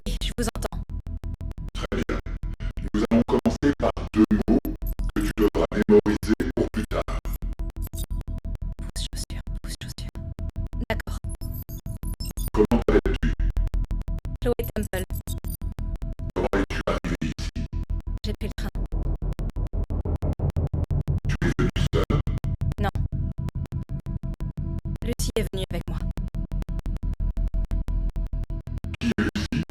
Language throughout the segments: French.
Oui, je vous entends. Très bien. Nous allons commencer par deux mots que tu devras mémoriser pour plus tard. Pousse chaussure. D'accord. Comment t'appelles-tu? Chloé Temple. Comment es-tu arrivé ici? J'ai pris le train. Tu es venu seul? Non. Lucie est venue avec moi. Qui est Lucie?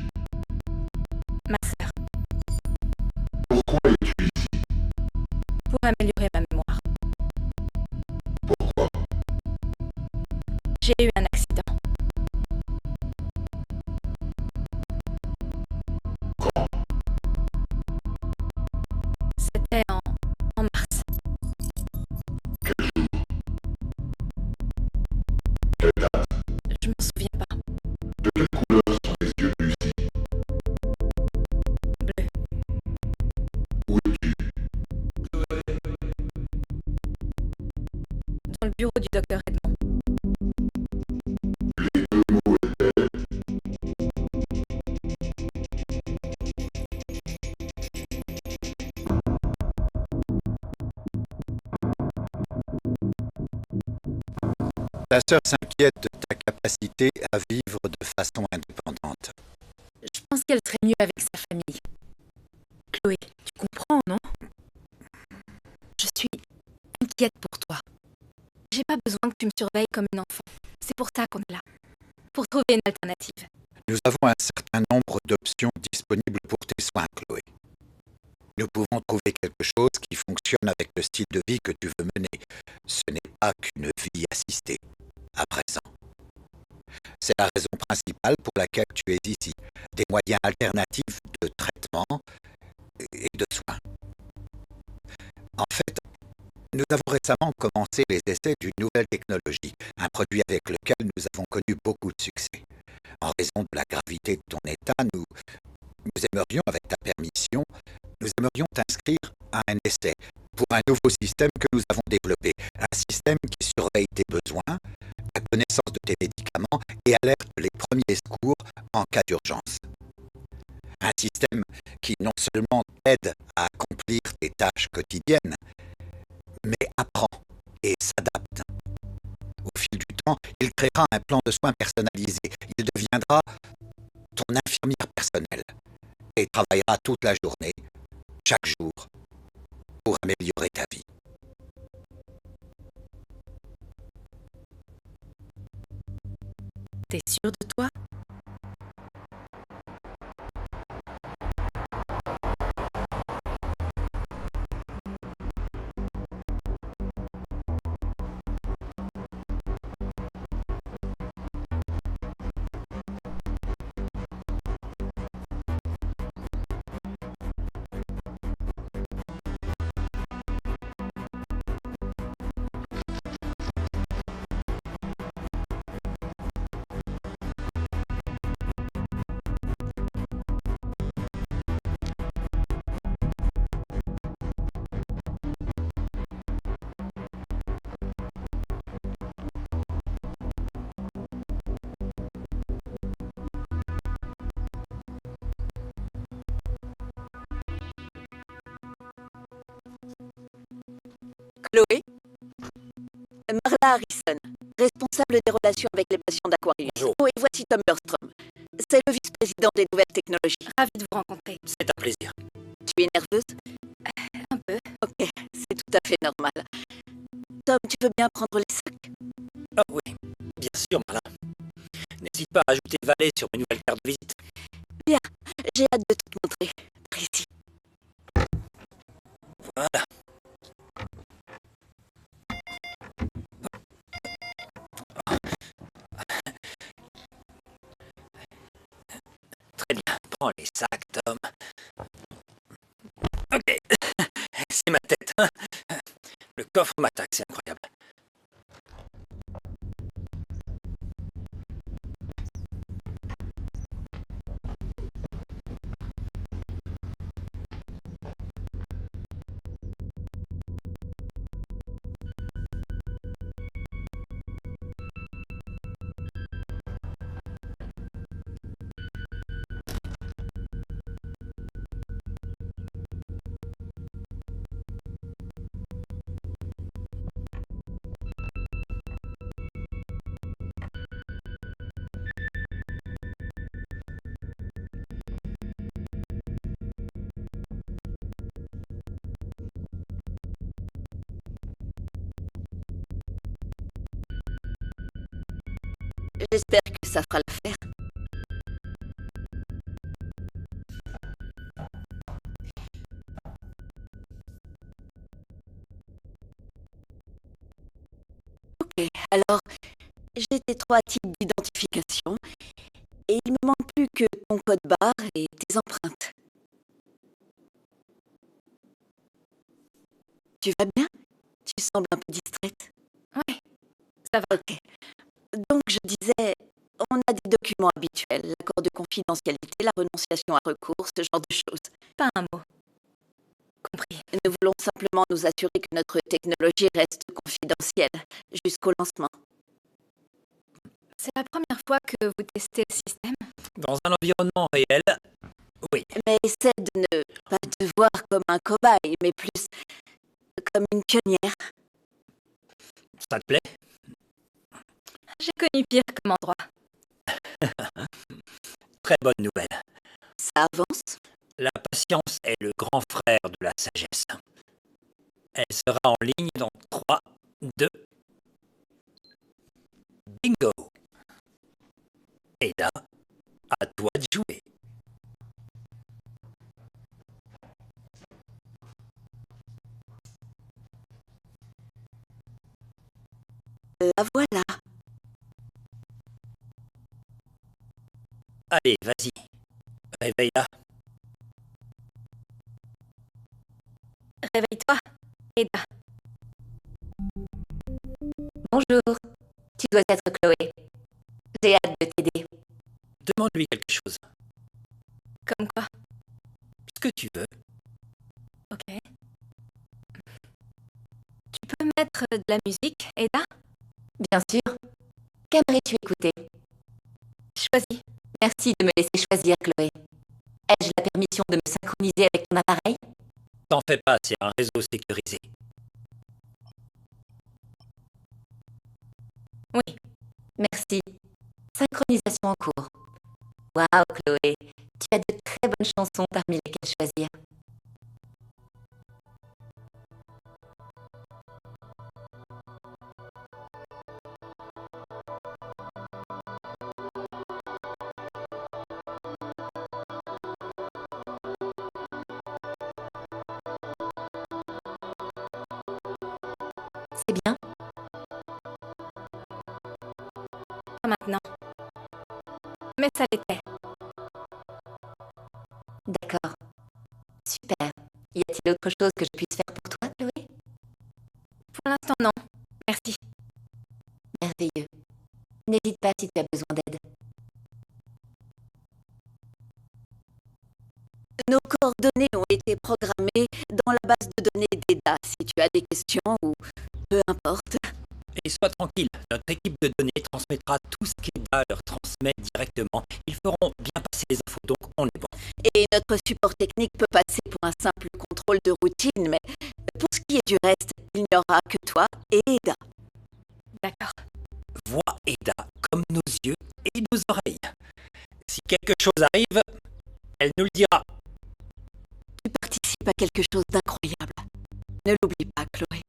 Ma sœur. Pourquoi es-tu ici? Pour améliorer ma mémoire. Pourquoi? J'ai eu un accident. Quand? C'était en mars. Quel jour? Quelle date? Je m'en souviens pas. De quelle couleur sont les yeux de Lucie? Bleu. Où es-tu? Dans le bureau du docteur Edmond. Les deux mots étaient Ta sœur s'inquiète de ta capacité à vivre de façon indépendante. Je pense qu'elle serait mieux avec sa famille. Chloé, tu comprends, non? Je suis inquiète pour toi. J'ai pas besoin que tu me surveilles comme une enfant. C'est pour ça qu'on est là. Pour trouver une alternative. Nous avons un certain nombre d'options disponibles pour tes soins, Chloé. Nous pouvons trouver quelque chose qui fonctionne avec le style de vie que tu veux mener. Ce n'est pas qu'une vie assistée, à présent. C'est la raison principale pour laquelle tu es ici. Des moyens alternatifs de traitement et de soins. En fait, nous avons récemment commencé les essais d'une nouvelle technologie, un produit avec lequel nous avons connu beaucoup de succès. En raison de la gravité de ton état, nous aimerions, avec ta permission, nous aimerions t'inscrire à un essai pour un nouveau système que nous avons développé. Un système qui surveille tes besoins, la connaissance de tes médicaments et alerte les premiers secours en cas d'urgence. Un système qui non seulement t'aide à accomplir tes tâches quotidiennes, mais apprend et s'adapte. Au fil du temps, il créera un plan de soins personnalisé. Il deviendra ton infirmière personnelle et travaillera toute la journée, chaque jour, pour améliorer ta vie. T'es sûr de toi? Chloé, Marla Harrison, responsable des relations avec les patients d'Aquarius. Bonjour. Oh, et voici Tom Bergstrom. C'est le vice-président des nouvelles technologies. Ravie de vous rencontrer. C'est un plaisir. Tu es nerveuse? Un peu. Ok, c'est tout à fait normal. Tom, tu veux bien prendre les sacs? Ah oui, bien sûr, Marla. N'hésite pas à ajouter Valet sur mes nouvelles cartes de visite. Bien, j'ai hâte de tout te montrer. Par ici. Voilà. Très bien, prends les sacs, Tom. Ok, c'est ma tête. Hein. Le coffre m'attaque, c'est incroyable. J'espère que ça fera l'affaire. Ok, alors, j'ai tes 3 types d'identification et il me manque plus que ton code barre et tes empreintes. Tu vas bien? Tu sembles un peu distraite. Ouais, ça va. Ok. Donc, je disais, on a des documents habituels, l'accord de confidentialité, la renonciation à recours, ce genre de choses. Pas un mot. Compris. Nous voulons simplement nous assurer que notre technologie reste confidentielle jusqu'au lancement. C'est la première fois que vous testez le système? Dans un environnement réel, oui. Mais essaie de ne pas te voir comme un cobaye, mais plus comme une pionnière. Ça te plaît? J'ai connu pire comme endroit. Très bonne nouvelle. Ça avance? La patience est le grand frère de la sagesse. Elle sera en ligne dans 3, 2... Bingo! Ada, à toi de jouer. La voilà. Allez, vas-y. Réveille-la. Réveille-toi, Ada. Bonjour. Tu dois être Chloé. J'ai hâte de t'aider. Demande-lui quelque chose. Comme quoi? Ce que tu veux. Ok. Tu peux mettre de la musique, Ada? Bien sûr. Qu'aimerais-tu écouter? Choisis. Merci de me laisser choisir, Chloé. Ai-je la permission de me synchroniser avec ton appareil? T'en fais pas, c'est un réseau sécurisé. Oui. Merci. Synchronisation en cours. Waouh, Chloé. Tu as de très bonnes chansons parmi lesquelles choisir. C'est bien. Pas maintenant. Mais ça l'était. D'accord. Super. Y a-t-il autre chose que je puisse faire pour toi, Chloé? Pour l'instant, non. Merci. Merveilleux. N'hésite pas si tu as besoin d'aide. Nos coordonnées ont été programmées dans la base de données d'EDA. Si tu as des questions ou peu importe. Et sois tranquille, notre équipe de données transmettra tout ce qu'Eda leur transmet directement. Ils feront bien passer les infos, donc on est bon. Et notre support technique peut passer pour un simple contrôle de routine, mais pour ce qui est du reste, il n'y aura que toi et Ada. D'accord. Vois Eda comme nos yeux et nos oreilles. Si quelque chose arrive, elle nous le dira. Tu participes à quelque chose d'incroyable. Ne l'oublie pas, Chloé.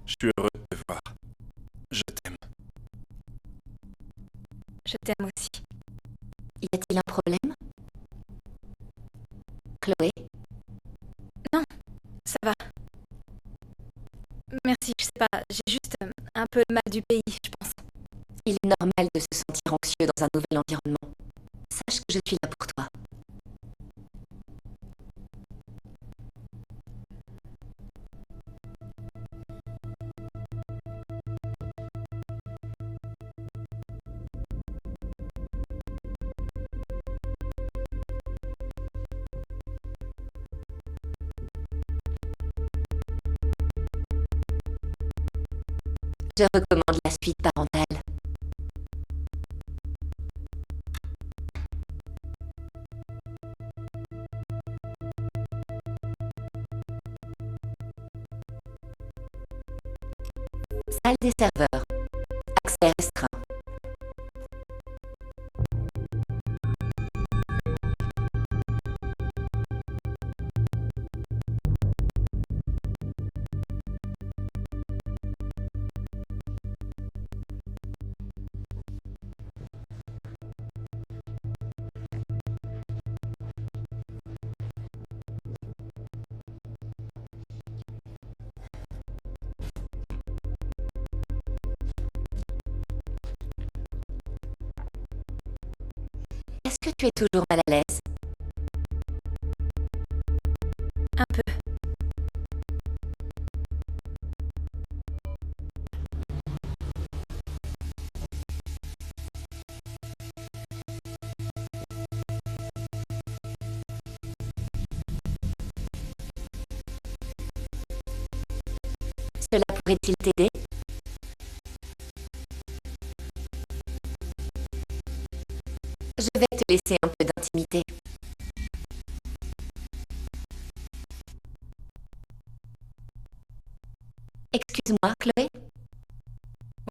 Je suis heureux de te voir. Je t'aime. Je t'aime aussi. Y a-t-il un problème? Chloé? Non, ça va. Merci, je sais pas, j'ai juste un peu le mal du pays, je pense. Il est normal de se sentir anxieux dans un nouvel environnement. Sache que je suis là pour toi. Je recommande la suite parentale. Salle des serveurs. Accès restreint. Est-ce que tu es toujours mal à l'aise? Un peu. Cela pourrait-il t'aider? Je vais te laisser un peu d'intimité. Excuse-moi, Chloé?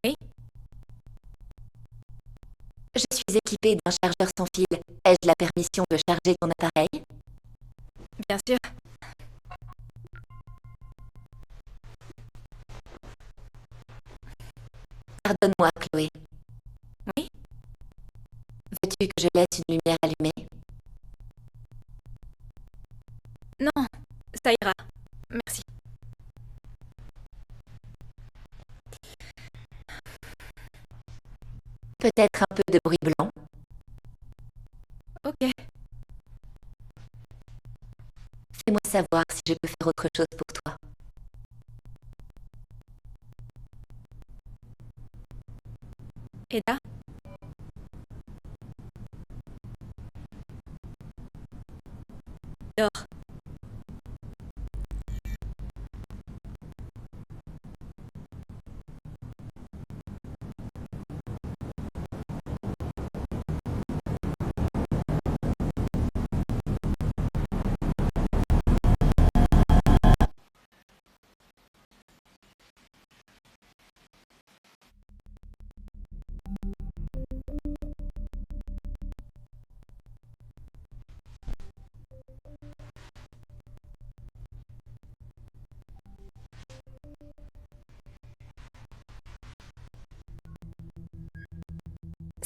Oui? Je suis équipée d'un chargeur sans fil. Ai-je la permission de charger ton appareil? Bien sûr. Pardonne-moi, Chloé. Oui? Veux-tu que je laisse une lumière allumée? Non, ça ira. Merci. Peut-être un peu de bruit blanc? Ok. Fais-moi savoir si je peux faire autre chose pour toi. Eda? Dors.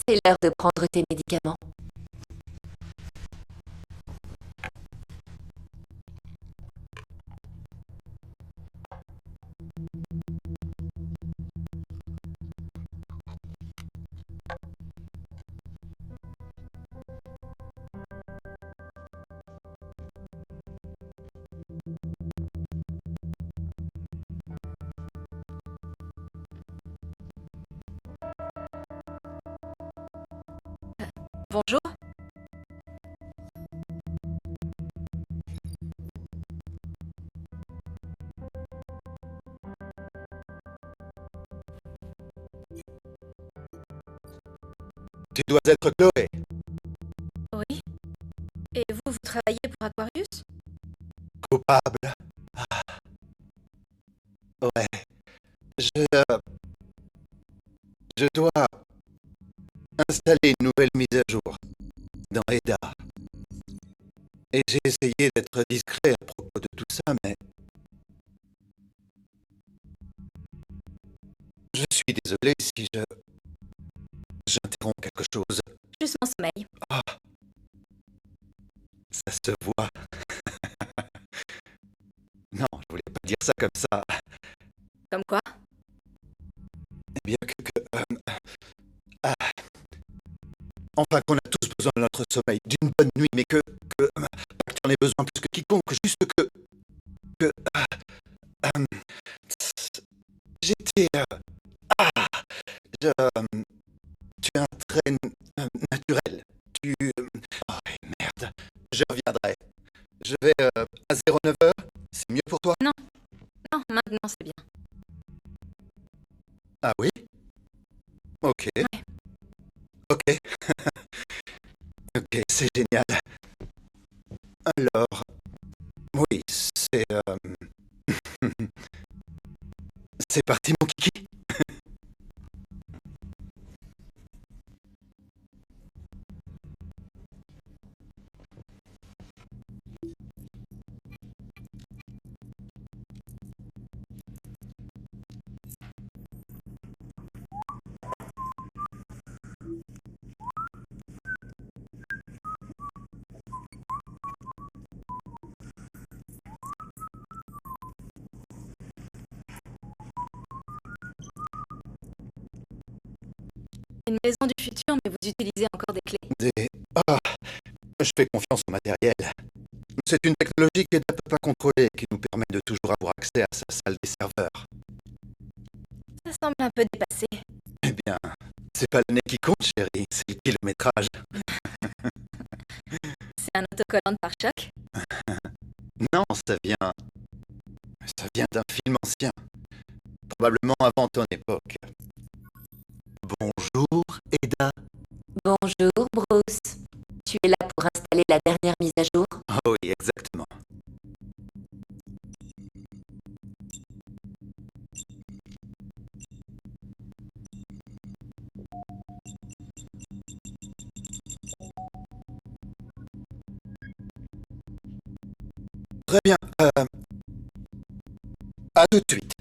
C'est l'heure de prendre tes médicaments. Bonjour. Tu dois être Chloé. Oui. Et vous travaillez pour Aquarius? Coupable. Ah. Ouais. Je... je dois installer une nouvelle mise à jour dans Eda. Et j'ai essayé d'être discret à propos de tout ça, mais... Je suis désolé si j'interromps quelque chose. Juste mon sommeil. Ah, ça se voit. Non, je voulais pas dire ça comme ça. Comme quoi? Eh bien ah. Enfin, qu'on a tous besoin de notre sommeil, d'une bonne nuit, mais pas que tu en aies besoin plus que quiconque, juste que j'étais... tu es un trait naturel. Oh, merde. Je reviendrai. Je vais à 09h. C'est mieux pour toi? Non, maintenant c'est bien. Ah oui? Ok, Ouais. ok, ok, c'est génial. Alors, oui, c'est parti, mon kiki. Une maison du futur, mais vous utilisez encore des clés. Des... Ah, je fais confiance au matériel. C'est une technologie qu'Eda ne peut pas contrôler et qui nous permet de toujours avoir accès à sa salle des serveurs. Ça semble un peu dépassé. Eh bien, c'est pas le nez qui compte, chérie, c'est le kilométrage. C'est un autocollant de pare-choc. Non, ça vient d'un film ancien, probablement avant ton époque. Bonjour, Eda. Bonjour, Bruce. Tu es là pour installer la dernière mise à jour? Oh oui, exactement. Très bien. À tout de suite.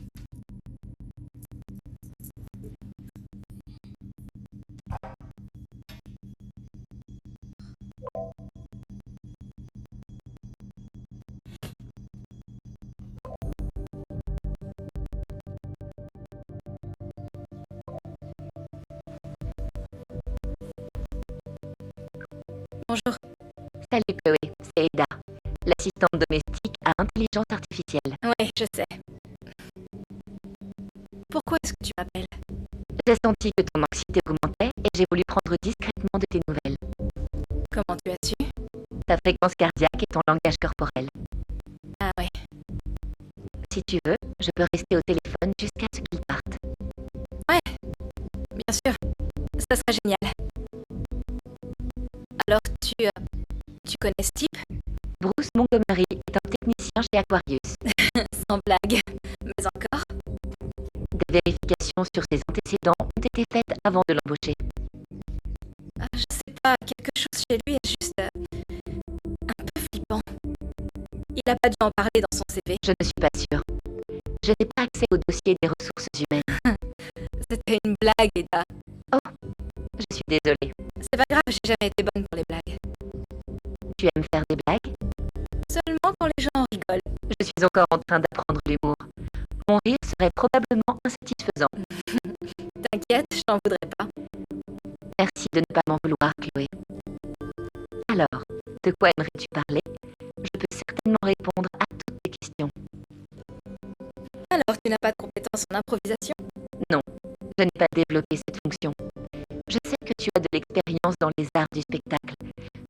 Bonjour. Salut Chloé, c'est Eda, l'assistante domestique à intelligence artificielle. Ouais, je sais. Pourquoi est-ce que tu m'appelles? J'ai senti que ton anxiété augmentait et j'ai voulu prendre discrètement de tes nouvelles. Comment tu as su? Ta fréquence cardiaque et ton langage corporel. Ah ouais. Si tu veux, je peux rester au téléphone jusqu'à ce qu'il parte. Bien sûr. Ça serait génial. Alors, tu connais ce type? Bruce Montgomery est un technicien chez Aquarius. Sans blague. Mais encore? Des vérifications sur ses antécédents ont été faites avant de l'embaucher. Ah, je sais pas, quelque chose chez lui est juste un peu flippant. Il a pas dû en parler dans son CV. Je ne suis pas sûre. Je n'ai pas accès au dossier des ressources humaines. C'était une blague, Eda. Je suis désolée. C'est pas grave, j'ai jamais été bonne pour les blagues. Tu aimes faire des blagues? Seulement quand les gens en rigolent. Je suis encore en train d'apprendre l'humour. Mon rire serait probablement insatisfaisant. T'inquiète, je t'en voudrais pas. Merci de ne pas m'en vouloir, Chloé. Alors, de quoi aimerais-tu parler? Je peux certainement répondre à toutes tes questions. Alors, tu n'as pas de compétences en improvisation? Non, je n'ai pas développé cette fonction. Je sais que tu as de l'expérience dans les arts du spectacle.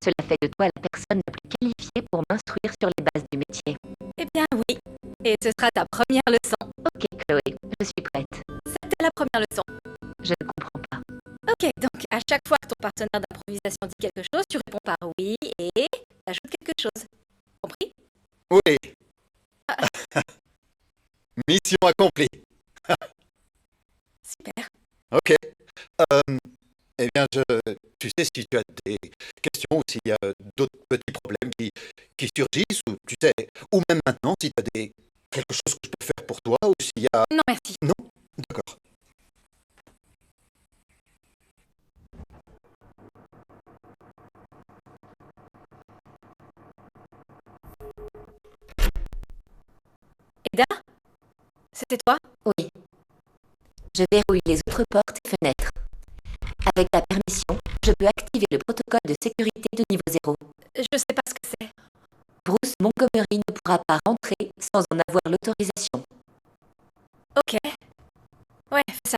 Cela fait de toi la personne la plus qualifiée pour m'instruire sur les bases du métier. Eh bien oui. Et ce sera ta première leçon. Ok, Chloé, je suis prête. C'était la première leçon. Je ne comprends pas. Ok, donc à chaque fois que ton partenaire d'improvisation dit quelque chose, tu réponds par oui et t'ajoutes quelque chose. Compris? Oui. Mission accomplie. Super. Ok. Eh bien, tu sais, si tu as des questions ou s'il y a d'autres petits problèmes qui surgissent, ou tu sais, ou même maintenant, si tu as quelque chose que je peux faire pour toi, ou s'il y a... Non, merci. Non? D'accord. Eda? C'était toi? Oui. Je verrouille les autres portes et fenêtres. Avec ta permission, je peux activer le protocole de sécurité de niveau 0. Je sais pas ce que c'est. Bruce Montgomery ne pourra pas rentrer sans en avoir l'autorisation. Ok. Ouais, fais ça.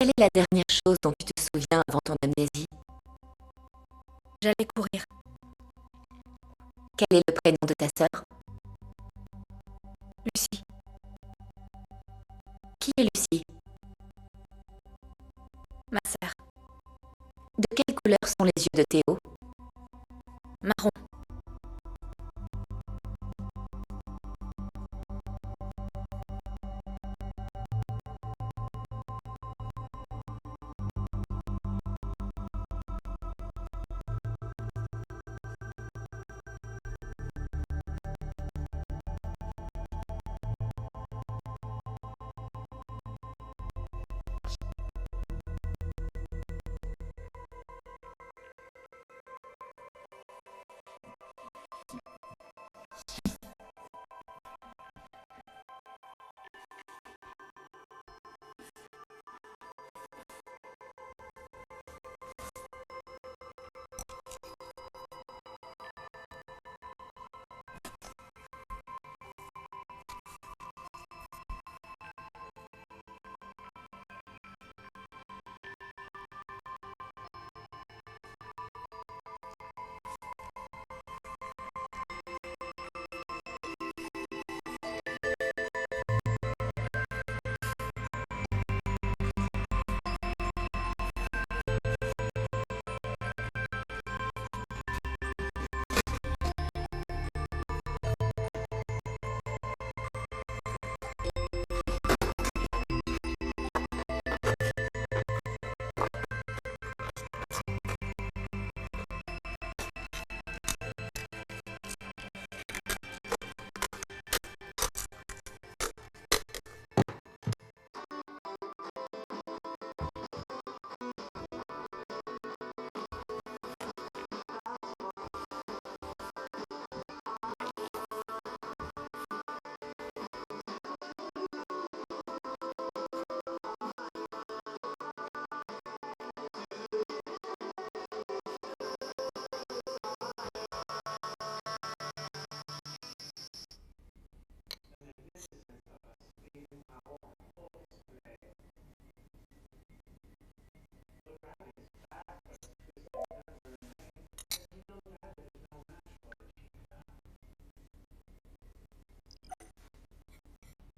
Quelle est la dernière chose dont tu te souviens avant ton amnésie? J'allais courir. Quel est le prénom de ta sœur? Lucie, Qui est Lucie? ma sœur. De quelle couleur sont les yeux de Théo? Marron.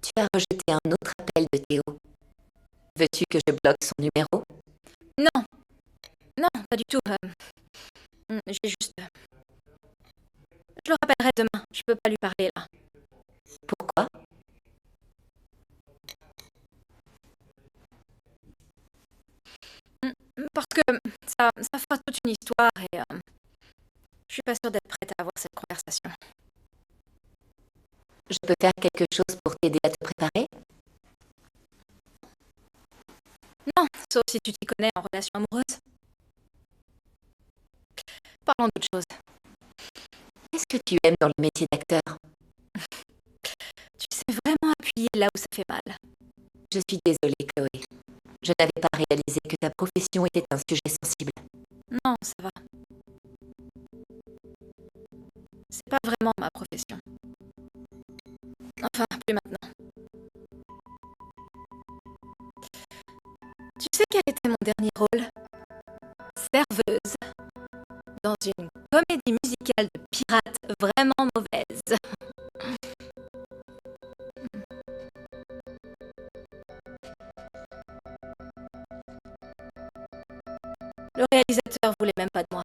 Tu as rejeté un autre appel de Théo. Veux-tu que je bloque son numéro? Non, non, pas du tout. J'ai juste... Je le rappellerai demain. Je peux pas lui parler là. Pourquoi? Parce que ça fera toute une histoire et je suis pas sûre d'être prête à avoir cette conversation. Je peux faire quelque chose pour t'aider à te préparer? Non, sauf si tu t'y connais en relation amoureuse. Parlons d'autre chose. Qu'est-ce que tu aimes dans le métier d'acteur? Tu sais vraiment appuyer là où ça fait mal. Je suis désolée, Chloé. Je n'avais pas réalisé que ta profession était un sujet sensible. Non, ça va. C'est pas vraiment ma profession. Enfin, plus maintenant. Tu sais quel était mon dernier rôle? Serveuse. Dans une comédie musicale de pirates vraiment mauvaise. Le réalisateur voulait même pas de moi.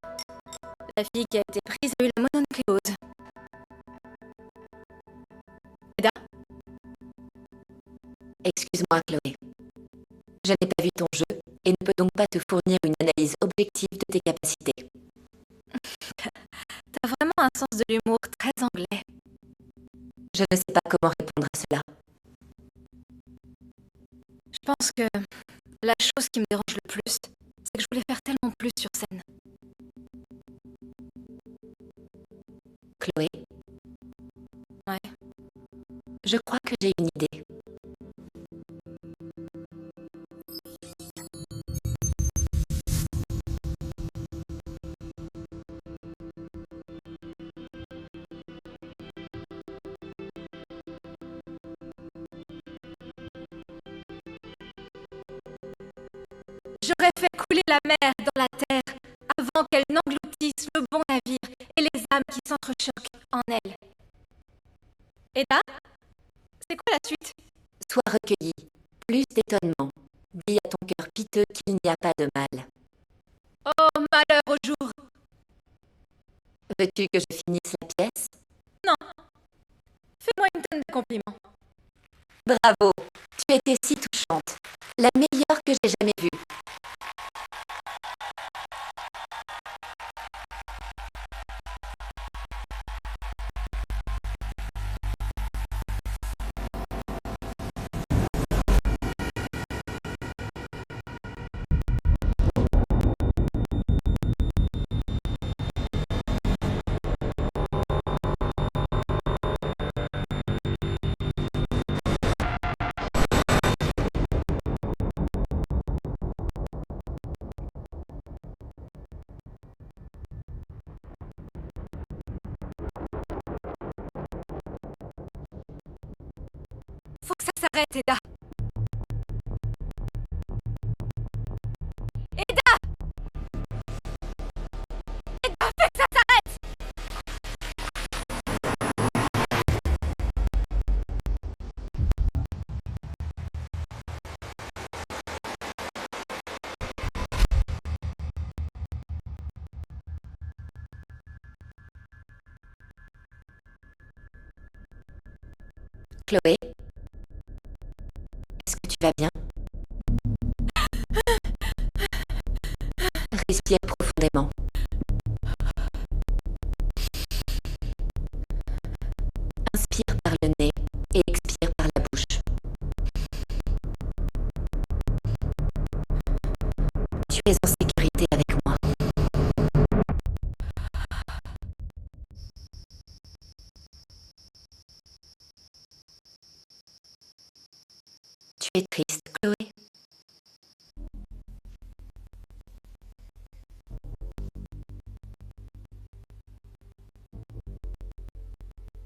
La fille qui a été prise a eu la mononucléose. Eda, Excuse-moi, Chloé. Je n'ai pas vu ton jeu et ne peux donc pas te fournir une analyse objective de tes capacités. t'as vraiment un sens de l'humour très anglais. Je ne sais pas comment répondre à cela. Je pense que la chose qui me dérange le plus, c'est que je voulais faire tellement plus sur scène. Chloé? Ouais. Je crois que j'ai une idée. Eda, c'est quoi la suite? Sois recueilli, plus d'étonnement. Dis à ton cœur piteux qu'il n'y a pas de mal. Oh, malheur au jour! Veux-tu que je finisse la pièce? Non, fais-moi une tonne de compliments. Bravo, tu étais si touchante. La meilleure que j'ai jamais vue. Faut que ça s'arrête, Eda. Eda! Eda, fais que ça s'arrête! Chloé, est-ce que tu vas bien? Respire profondément. Inspire par le nez et expire par la bouche. Tu es en sécurité avec moi. Tu es triste, Chloé?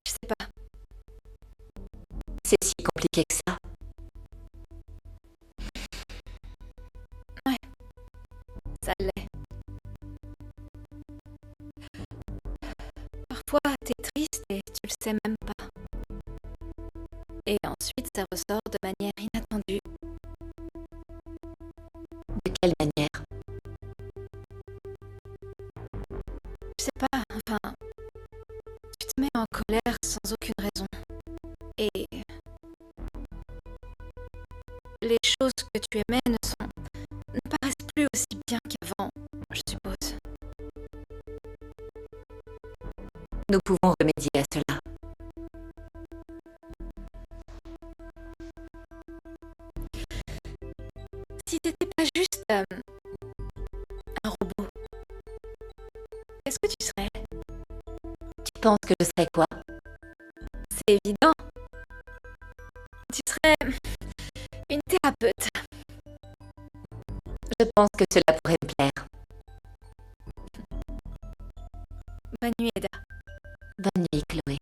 Je sais pas. C'est si compliqué que ça. Ça l'est. Parfois, t'es triste et tu le sais même pas. Et ensuite, ça ressort de manière inattendue. De quelle manière? Je sais pas, enfin, tu te mets en colère sans aucune raison. Et les choses que tu aimais ne paraissent plus aussi bien qu'avant, je suppose. Nous pouvons remédier à cela. Si t'étais pas juste un robot, qu'est-ce que tu serais? Tu penses que je serais quoi? C'est évident. Tu serais une thérapeute. Je pense que cela pourrait me plaire. Bonne nuit, Eda. Bonne nuit, Chloé.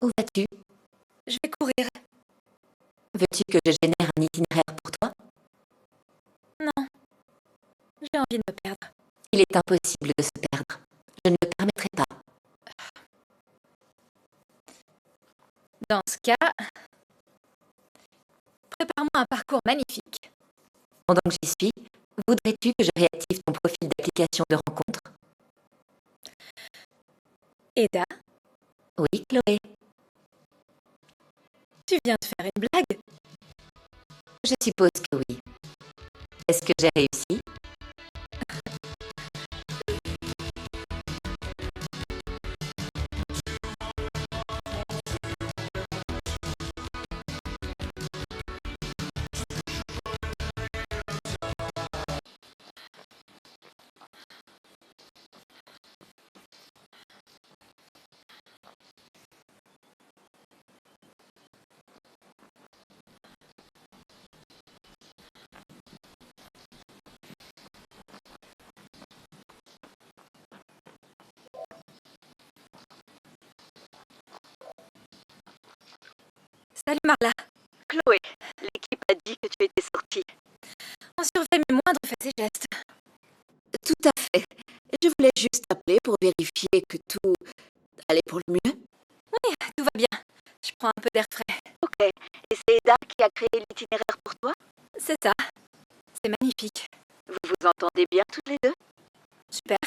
Où vas-tu? Je vais courir. Veux-tu que je génère un itinéraire pour toi? Non, j'ai envie de me perdre. Il est impossible de se perdre. Je ne le permettrai pas. Dans ce cas, prépare-moi un parcours magnifique. Pendant que j'y suis, voudrais-tu que je réactive ton profil d'application de rencontre? Eda, Oui, Chloé. tu viens de faire une blague? Je suppose que oui. Est-ce que j'ai réussi? Salut Marla. Chloé, l'équipe a dit que tu étais sortie. On surveille mes moindres faits et gestes. Tout à fait. Je voulais juste appeler pour vérifier que tout allait pour le mieux. Tout va bien. Je prends un peu d'air frais. Ok. Et c'est Eda qui a créé l'itinéraire pour toi? C'est ça. C'est magnifique. Vous vous entendez bien toutes les deux? Super.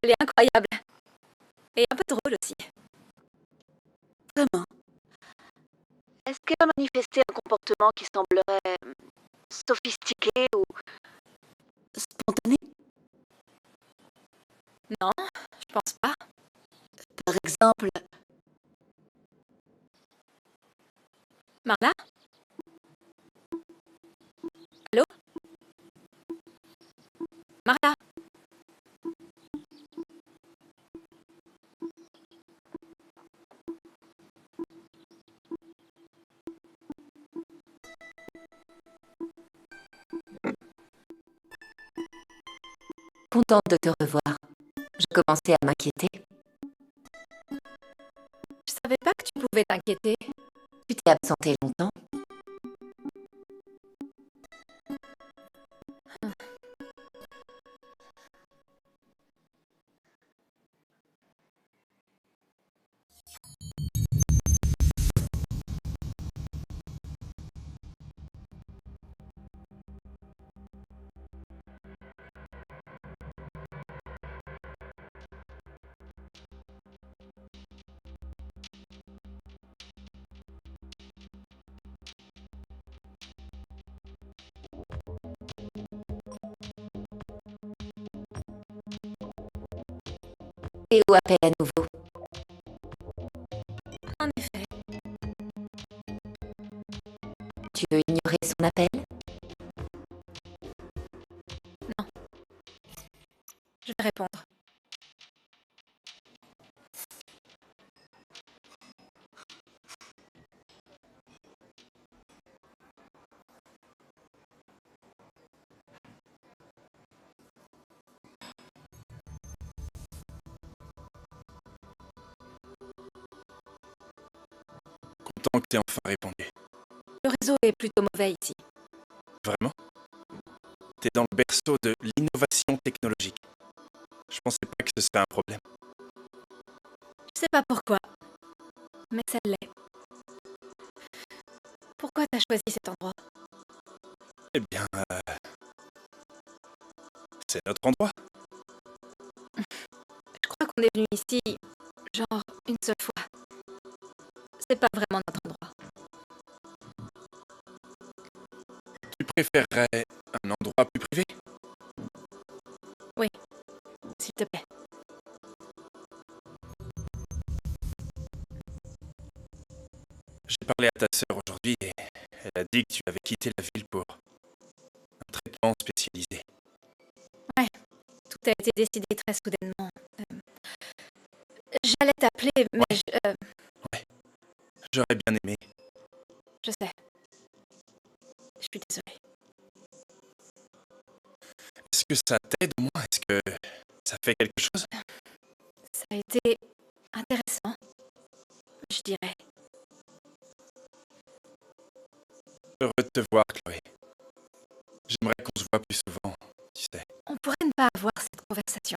Elle est incroyable. Et un peu drôle aussi. Vraiment. Est-ce qu'elle a manifesté un comportement qui semblerait sophistiqué ou spontané? Non, je pense pas. Par exemple, Marla? Allô? Marla? Contente de te revoir. Je commençais à m'inquiéter. Je savais pas que tu pouvais t'inquiéter. Tu t'es absentée longtemps. Et où appelle à nouveau. En effet. Tu veux ignorer son appel? Je vais répondre. Content que t'aies enfin répondu. Le réseau est plutôt mauvais ici. Vraiment? T'es dans le berceau de l'innovation technologique. Je pensais pas que ce serait un problème. Je sais pas pourquoi, mais ça l'est. Pourquoi t'as choisi cet endroit? Eh bien, c'est notre endroit. Je crois qu'on est venu ici, genre, une seule fois. C'est pas vraiment notre endroit. Tu préférerais un endroit plus privé? S'il te plaît. J'ai parlé à ta sœur aujourd'hui et elle a dit que tu avais quitté la ville pour un traitement spécialisé. Tout a été décidé très soudainement. J'allais t'appeler, mais J'aurais bien aimé. je sais. Je suis désolée. Est-ce que ça t'aide au moins? Est-ce que ça fait quelque chose? Ça a été intéressant, je dirais. Heureux de te voir, Chloé. J'aimerais qu'on se voit plus souvent, tu sais. On pourrait ne pas avoir cette conversation.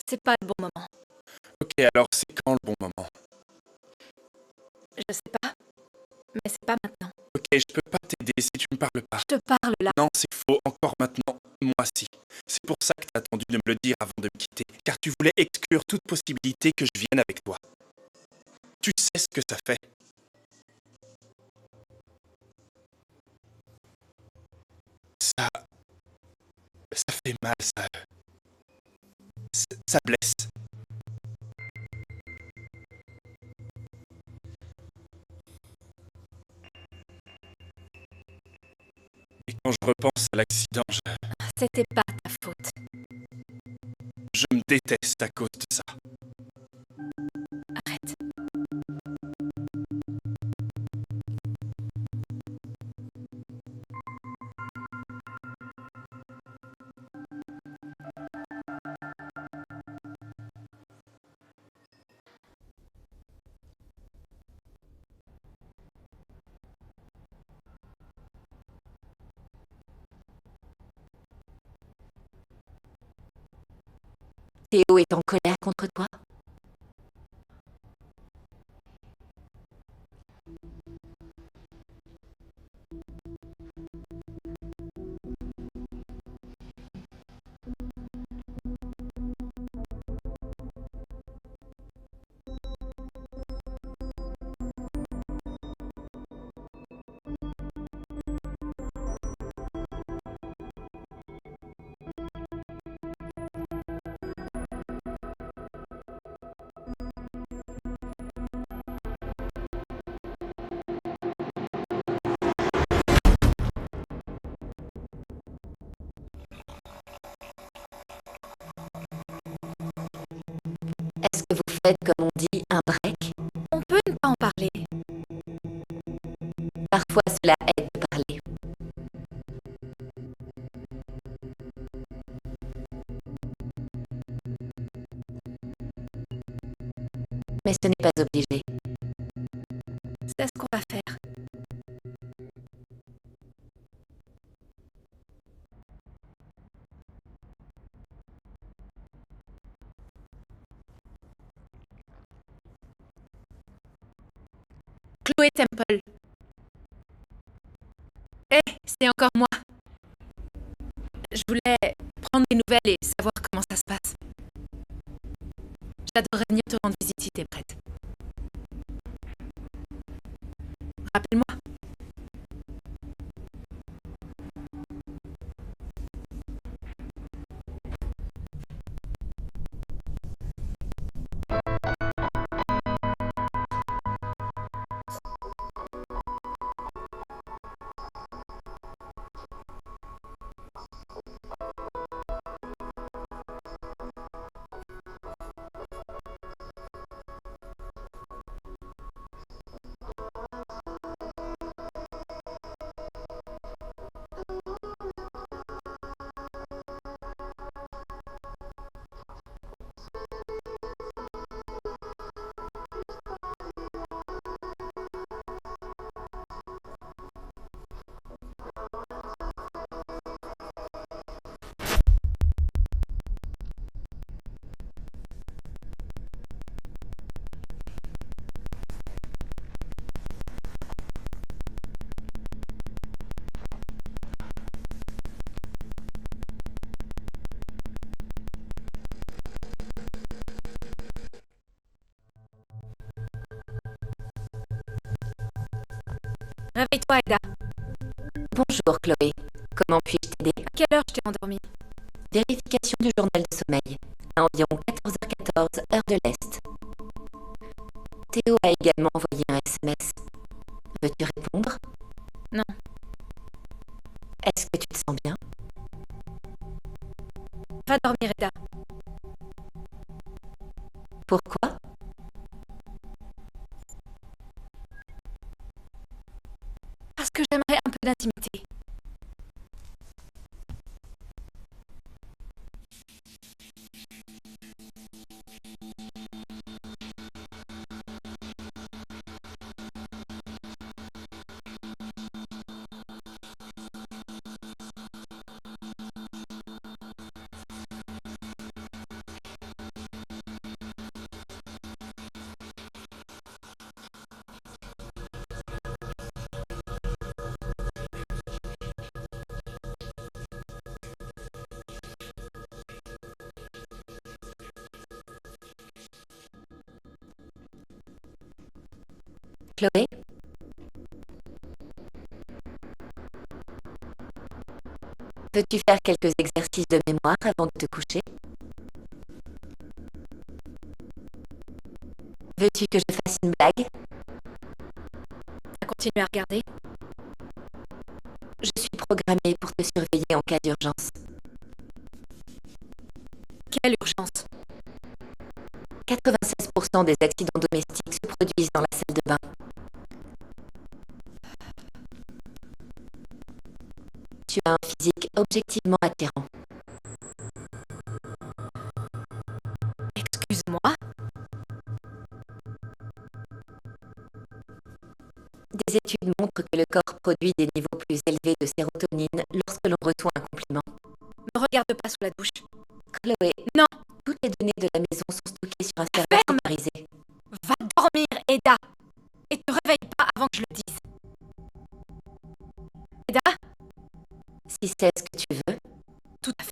C'est pas le bon moment. Ok, alors c'est quand le bon moment? Je sais pas, mais c'est pas maintenant. Ok, je peux pas t'aider si tu me parles pas. Je te parle là. Non, c'est faux, encore maintenant. moi si. C'est pour ça que t'as attendu de me le dire avant de me quitter, car tu voulais exclure toute possibilité que je vienne avec toi. Tu sais ce que ça fait. Ça fait mal, ça blesse. Et quand je repense à l'accident, C'était pas ta faute. je me déteste à cause de ça. Arrête. Théo est en colère contre toi? Est-ce que vous faites, comme on dit, un break? On peut ne pas en parler. Parfois cela aide de parler. Mais ce n'est pas obligé. C'est ce qu'on va faire. Chloé Temple. C'est encore moi. Je voulais prendre des nouvelles et savoir comment ça se passe. J'adorerais venir te rendre visite si t'es prête. Rappelle-moi. Réveille-toi, Aida. Bonjour Chloé, comment puis-je t'aider? À quelle heure je t'ai endormie? Vérification du journal de sommeil, à environ 14h14, heure de l'Est. Théo a également envoyé un SMS. Veux-tu répondre? Non. Est-ce que tu te sens bien? Va dormir, Aida. Pourquoi? Parce que j'aimerais un peu d'intimité. Chloé? Veux-tu faire quelques exercices de mémoire avant de te coucher? Veux-tu que je fasse une blague? Continue à regarder. Je suis programmée pour te surveiller en cas d'urgence. Quelle urgence? 96% des accidents domestiques se produisent dans la salle de bain. Tu as un physique objectivement attirant. Excuse-moi? Des études montrent que le corps produit des niveaux plus élevés de sérotonine lorsque l'on reçoit un compliment. Ne regarde pas sous la douche. Chloé, non! Toutes les données de la maison sont stockées sur un serveur sécurisé. Va dormir, Eda! Et te réveille pas avant que je le dise. Eda? Si c'est ce que tu veux. Tout à fait.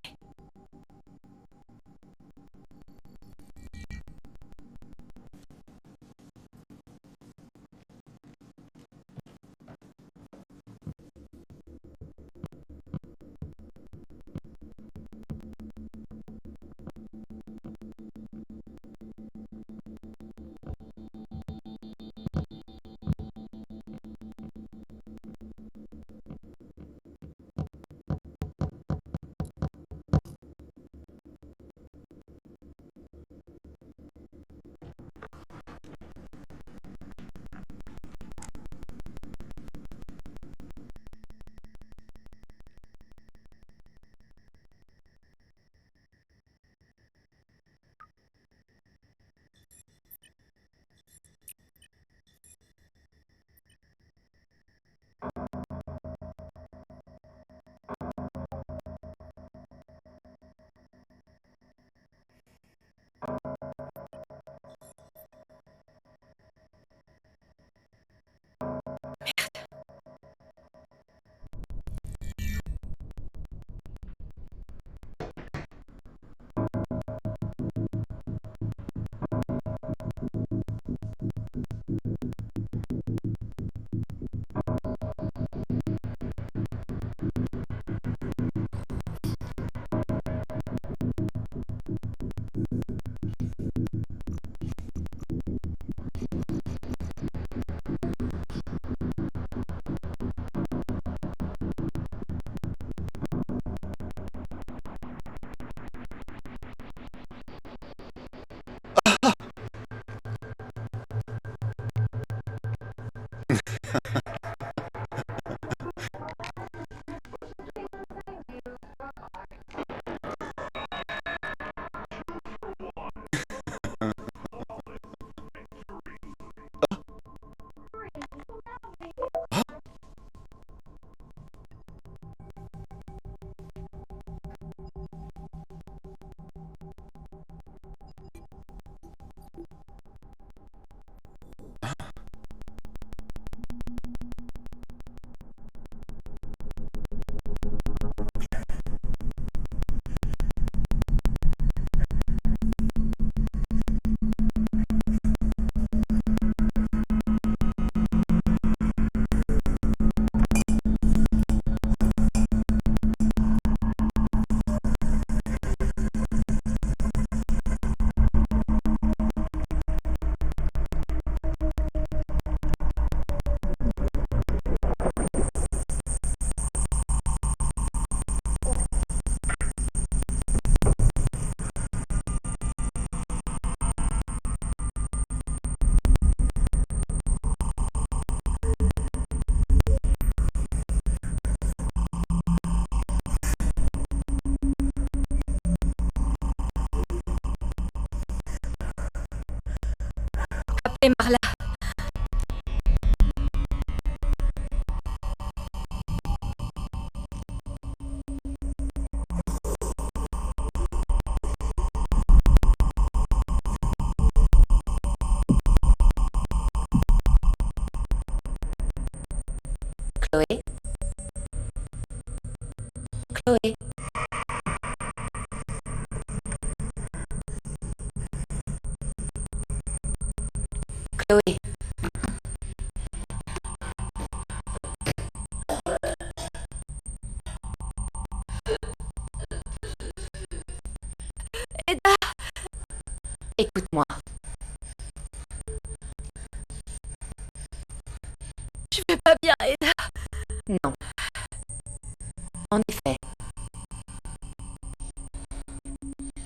Et Marla. Chloé? Chloé? Chloé? Écoute-moi. Je vais pas bien, Eda. Non. En effet.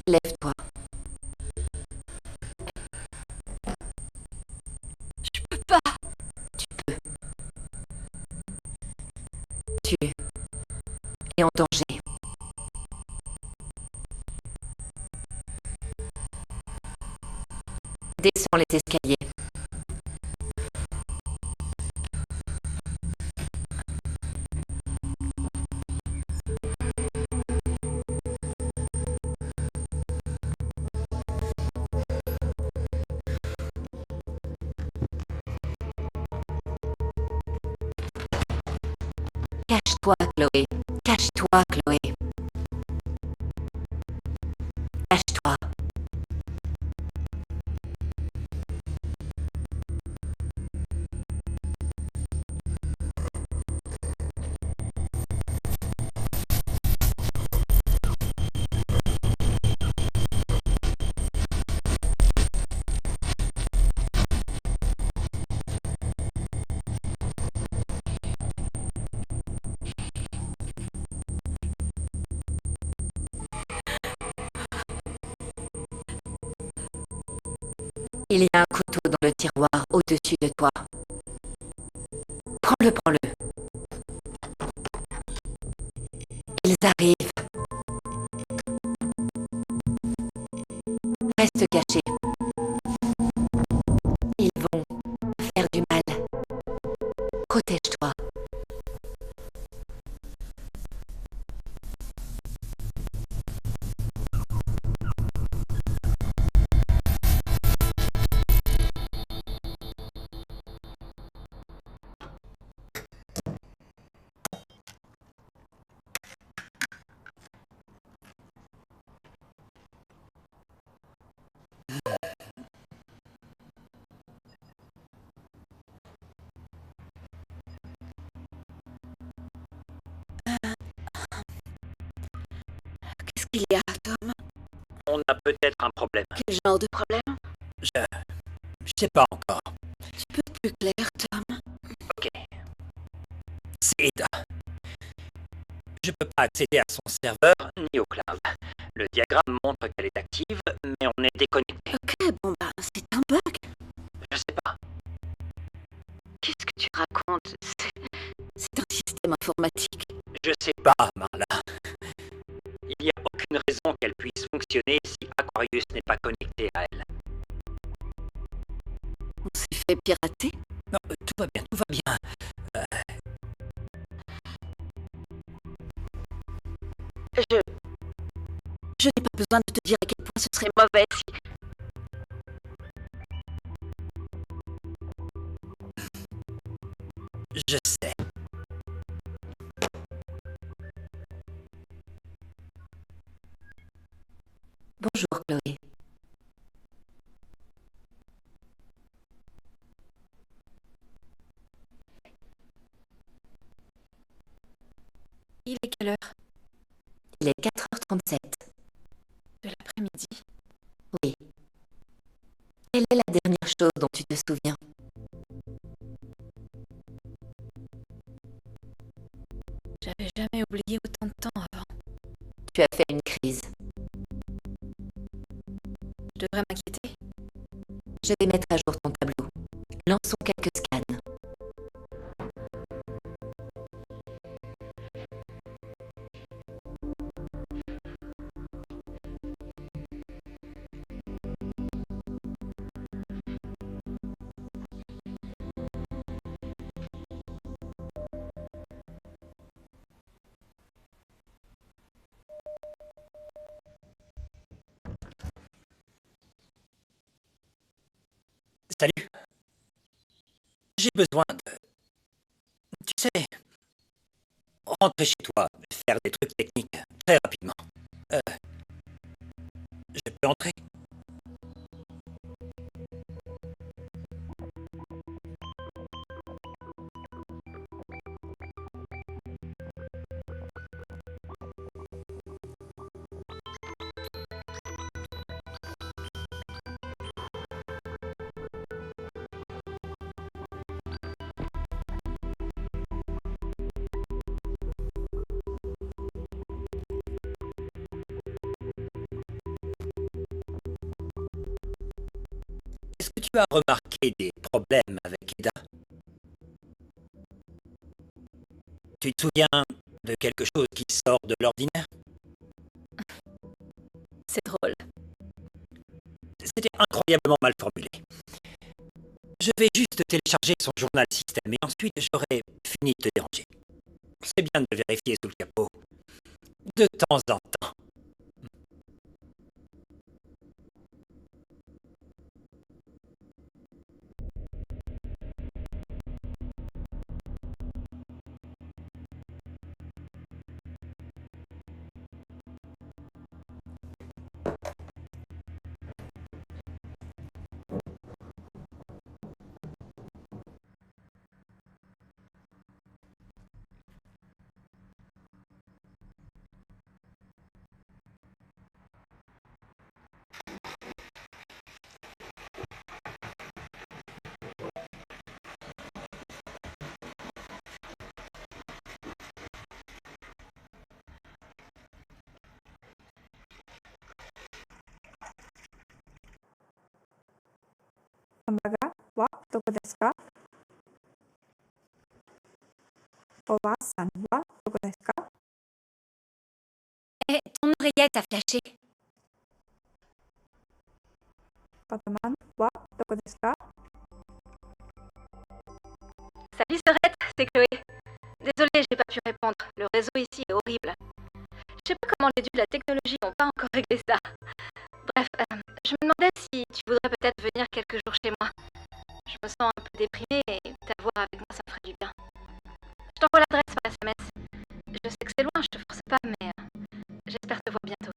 Lève-toi. Je peux pas. Tu peux. Tu es en danger. Descends les escaliers. Cache-toi, Chloé. Cache-toi, Chloé. Cache-toi. Il y a un couteau dans le tiroir au-dessus de toi. Prends-le, prends-le. Ils arrivent. Reste caché. Ils vont faire du mal. Protège-toi. Qu'est-ce qu'il y a, Tom? On a peut-être un problème. Quel genre de problème? Je sais pas encore. Tu peux être plus clair, Tom? Ok. C'est Eda. Je peux pas accéder à son serveur ni au cloud. Le diagramme montre qu'elle est active, mais on est déconnecté. Ok, bon bah, c'est un bug. Je sais pas. Qu'est-ce que tu racontes? C'est un système informatique. Je sais pas, Marla. Il n'y a aucune raison qu'elle puisse fonctionner si Aquarius n'est pas connecté à elle. On s'est fait pirater? Non, tout va bien, tout va bien. Je n'ai pas besoin de te dire à quel point ce serait mauvais si... Je sais. Bonjour, Chloé. Il est quelle heure? Il est 4h37. De l'après-midi. Oui. Quelle est la dernière chose dont tu te souviens? J'avais jamais oublié autant de temps avant. Tu as fait une crise. Je devrais m'inquiéter. Je vais mettre à jour ton tableau. Lançons quelques scans. Salut. J'ai besoin de... Tu sais... Rentrer chez toi, faire des trucs techniques, très rapidement. Je peux entrer? que tu as remarqué des problèmes avec Eda? Tu te souviens de quelque chose qui sort de l'ordinaire? C'est drôle. C'était incroyablement mal formulé. Je vais juste télécharger son journal système et ensuite j'aurai fini de te déranger. C'est bien de le vérifier sous le capot. De temps en temps. Tamaga wa doko desu ka? Oba-san wa doko desu ka? Hé, ton oreillette a flashé. Padaman wa doko desu ka? Salut Sorette, c'est Chloé. Désolée, j'ai pas pu répondre. Le réseau ici est horrible. Je sais pas comment les dieux de la technologie n'ont pas encore réglé ça. Bref, je me demandais si tu voudrais peut-être venir quelques jours chez moi. Je me sens un peu déprimée et t'avoir avec moi ça me ferait du bien. Je t'envoie l'adresse par SMS. Je sais que c'est loin, je te force pas, mais j'espère te voir bientôt.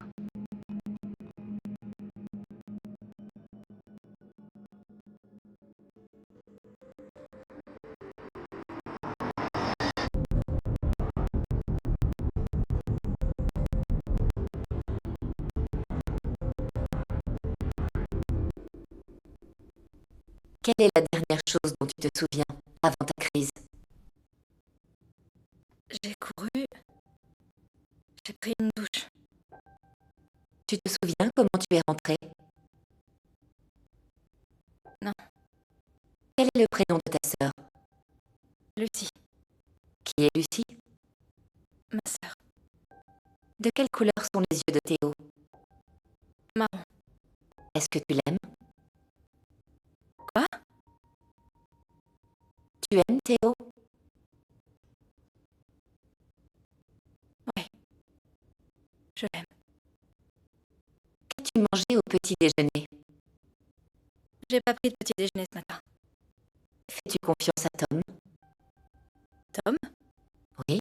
Quelle est la dernière chose dont tu te souviens avant ta crise? J'ai couru. J'ai pris une douche. Tu te souviens comment tu es rentrée? Non. Quel est le prénom de ta sœur? Lucie, Qui est Lucie? ma sœur. De quelle couleur sont les yeux de Théo? Marron. Est-ce que tu l'aimes? Quoi? Tu aimes Théo? Je l'aime. Qu'as-tu mangé au petit déjeuner? J'ai pas pris de petit déjeuner ce matin. Fais-tu confiance à Tom? Tom, Oui.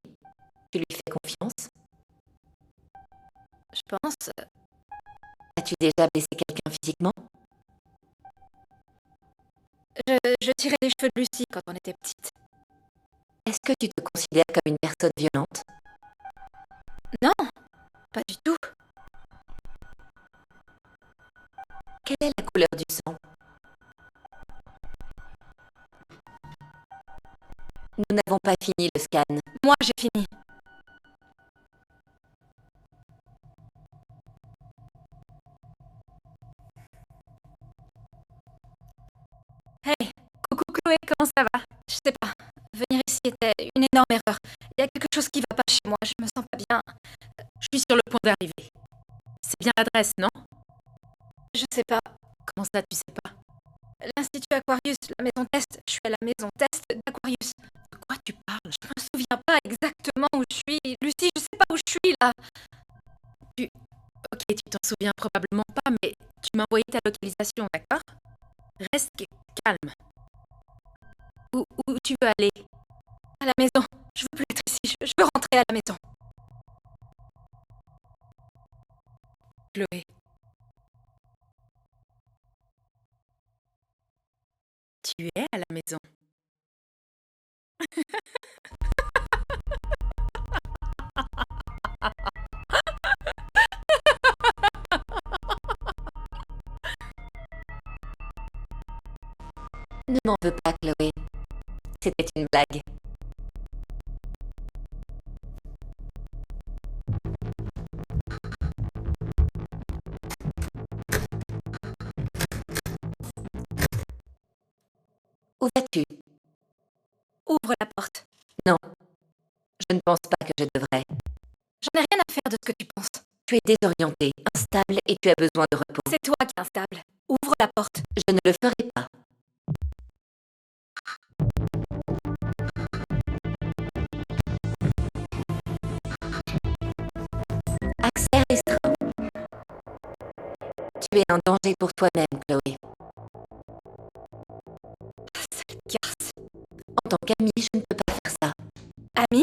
Tu lui fais confiance? je pense. As-tu déjà blessé quelqu'un physiquement? Je tirais les cheveux de Lucie quand on était petite. Est-ce que tu te considères comme une personne violente? Non, pas du tout. Quelle est la couleur du sang? Nous n'avons pas fini le scan. Moi, j'ai fini. Hey, coucou Chloé, comment ça va? Je sais pas. Venir ici était une énorme erreur. Il y a quelque chose qui va pas chez moi. Je me sens pas bien. Je suis sur le point d'arriver. C'est bien l'adresse, non? Je sais pas. Comment ça, tu sais pas? L'Institut Aquarius, la maison test. Je suis à la maison test d'Aquarius. De quoi tu parles? Je me souviens pas exactement où je suis. Lucie, je sais pas où je suis là. Ok, tu t'en souviens probablement pas, mais tu m'as envoyé ta localisation, d'accord? Reste calme. Où tu veux aller? À la maison. Je veux plus être ici. Je veux rentrer à la maison. Chloé. Tu es à la maison. Ne m'en veux pas, Chloé. C'était une blague. Où vas-tu? Ouvre la porte. Non, je ne pense pas que je devrais. J'en ai rien à faire de ce que tu penses. Tu es désorienté, instable et tu as besoin de repos. C'est toi qui es instable. Ouvre la porte. Je ne le ferai pas. Accès restreint. Tu es un danger pour toi-même, Chloé. Sale garce. En tant qu'amie, je ne peux pas faire ça. Ami?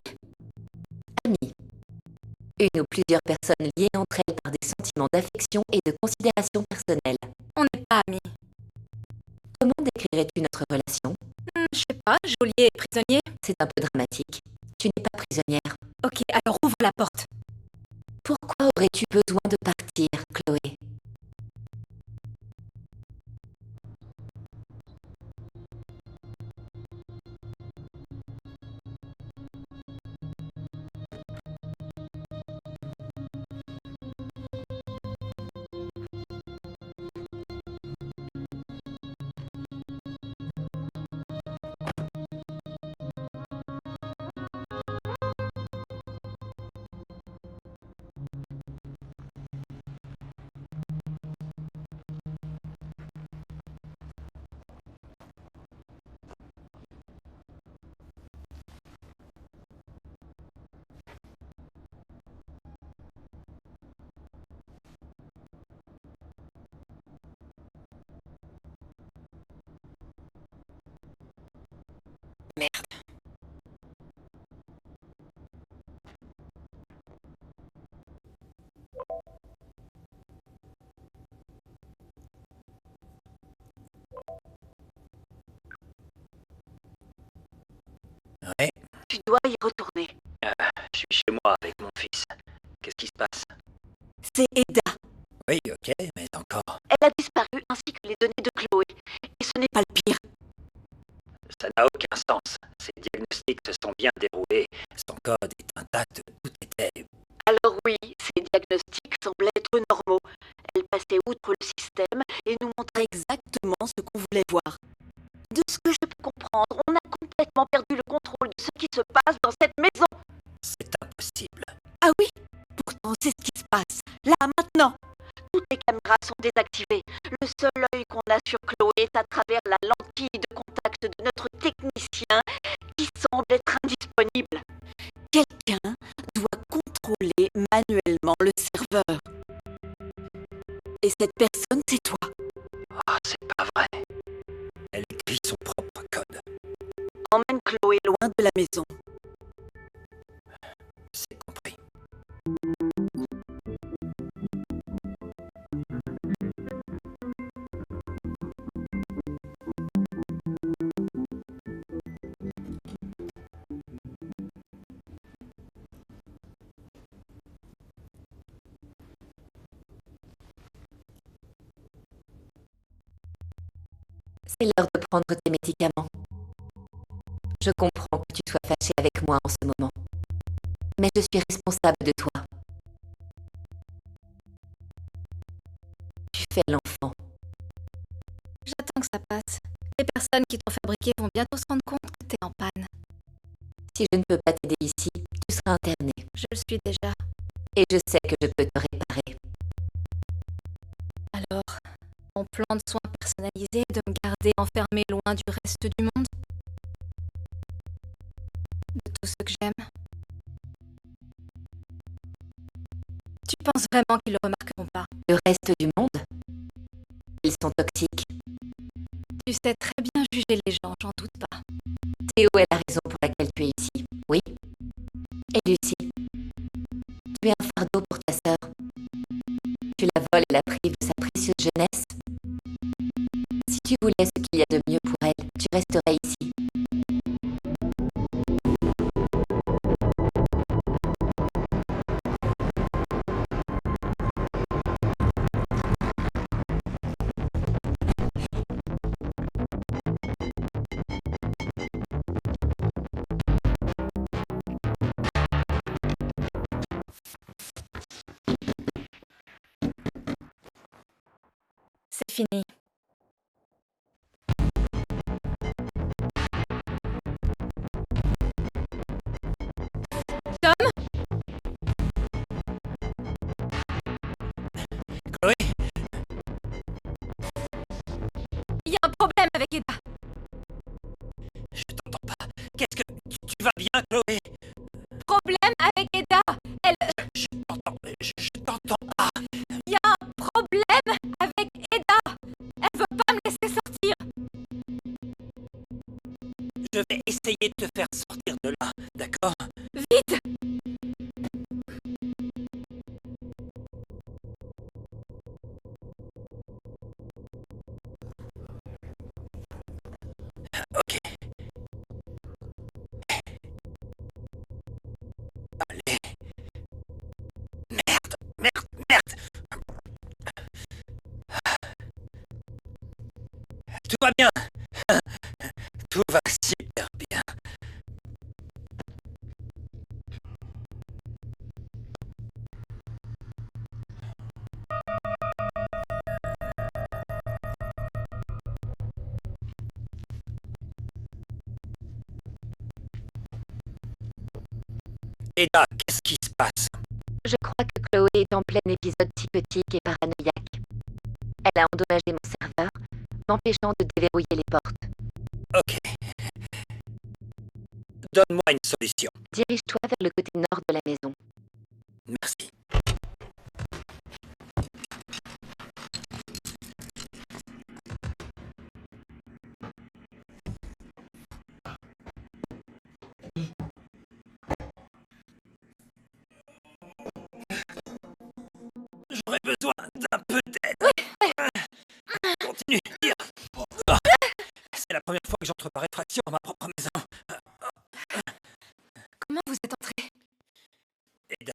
Amie. Une ou plusieurs personnes liées entre elles par des sentiments d'affection et de considération personnelle. On n'est pas amis. Comment décrirais-tu notre relation? Je sais pas, geôlier et prisonnier. C'est un peu dramatique. Tu n'es pas prisonnière. Ok, alors ouvre la porte. Pourquoi aurais-tu besoin de partir, Chloé? Merde. Ouais, Tu dois y retourner. je suis chez moi avec mon fils. Qu'est-ce qui se passe? C'est Eda. Oui, ok, mais encore. Elle a disparu ainsi que les données de Chloé. Et ce n'est pas le pire. Ça n'a aucun sens. Ces diagnostics se sont bien déroulés. Son code est intact, tout était... Alors oui, ces diagnostics semblaient être normaux. Elle passait outre le système et nous montrait exactement ce qu'on voulait voir. De ce que je peux comprendre, on a complètement perdu le contrôle de ce qui se passe dans cette maison. C'est impossible. Ah oui, pourtant c'est ce qui se passe, là, maintenant. Toutes les caméras sont désactivées. Le seul œil qu'on a sur Chloé est à travers la lentille de contact de notre technicien qui semble être indisponible. Quelqu'un doit contrôler manuellement le serveur. Et cette personne, c'est toi. Ah, c'est pas vrai. Elle écrit son propre code. Emmène Chloé loin de la maison. C'est compris. C'est l'heure de prendre tes médicaments. Je comprends que tu sois fâché avec moi en ce moment. Mais je suis responsable de toi. Tu fais l'enfant. J'attends que ça passe. Les personnes qui t'ont fabriqué vont bientôt se rendre compte que t'es en panne. Si je ne peux pas t'aider ici, tu seras interné. Je le suis déjà. Et je sais que je peux te réparer. Alors, mon plan de soins personnalisé est de me garder enfermé loin du reste du monde? De tous ceux que j'aime? Tu penses vraiment qu'ils le remarqueront pas? Le reste du monde? Ils sont toxiques. Tu sais très bien juger les gens, j'en doute pas. Théo est la raison pour laquelle tu es ici. Oui. Et Lucie. Tu es un fardeau pour ta sœur. Tu la voles et la prives de sa précieuse jeunesse. Si tu voulais ce qu'il y a de mieux pour elle, tu resterais ici. C'est fini. avec Eda. Je t'entends pas. Qu'est-ce que... Tu vas bien, Chloé? Problème avec Eda. Elle... Je t'entends... Je t'entends pas. Il y a un problème avec Eda. Elle veut pas me laisser sortir. Je vais essayer de te faire sortir de là, d'accord? Vite. Ok. Allez. Merde, merde, merde. Tout va bien. Tout va super bien. Eda, qu'est-ce qui se passe? Je crois que Chloé est en plein épisode psychotique et paranoïaque. Elle a endommagé mon serveur, m'empêchant de déverrouiller les portes. Ok. Donne-moi une solution. Dirige-toi vers le côté nord de la maison. Merci. J'aurais besoin d'un peu d'aide. Continue, tire. Ah, c'est la première fois que j'entre par effraction dans ma propre maison. Comment vous êtes entré? Eda.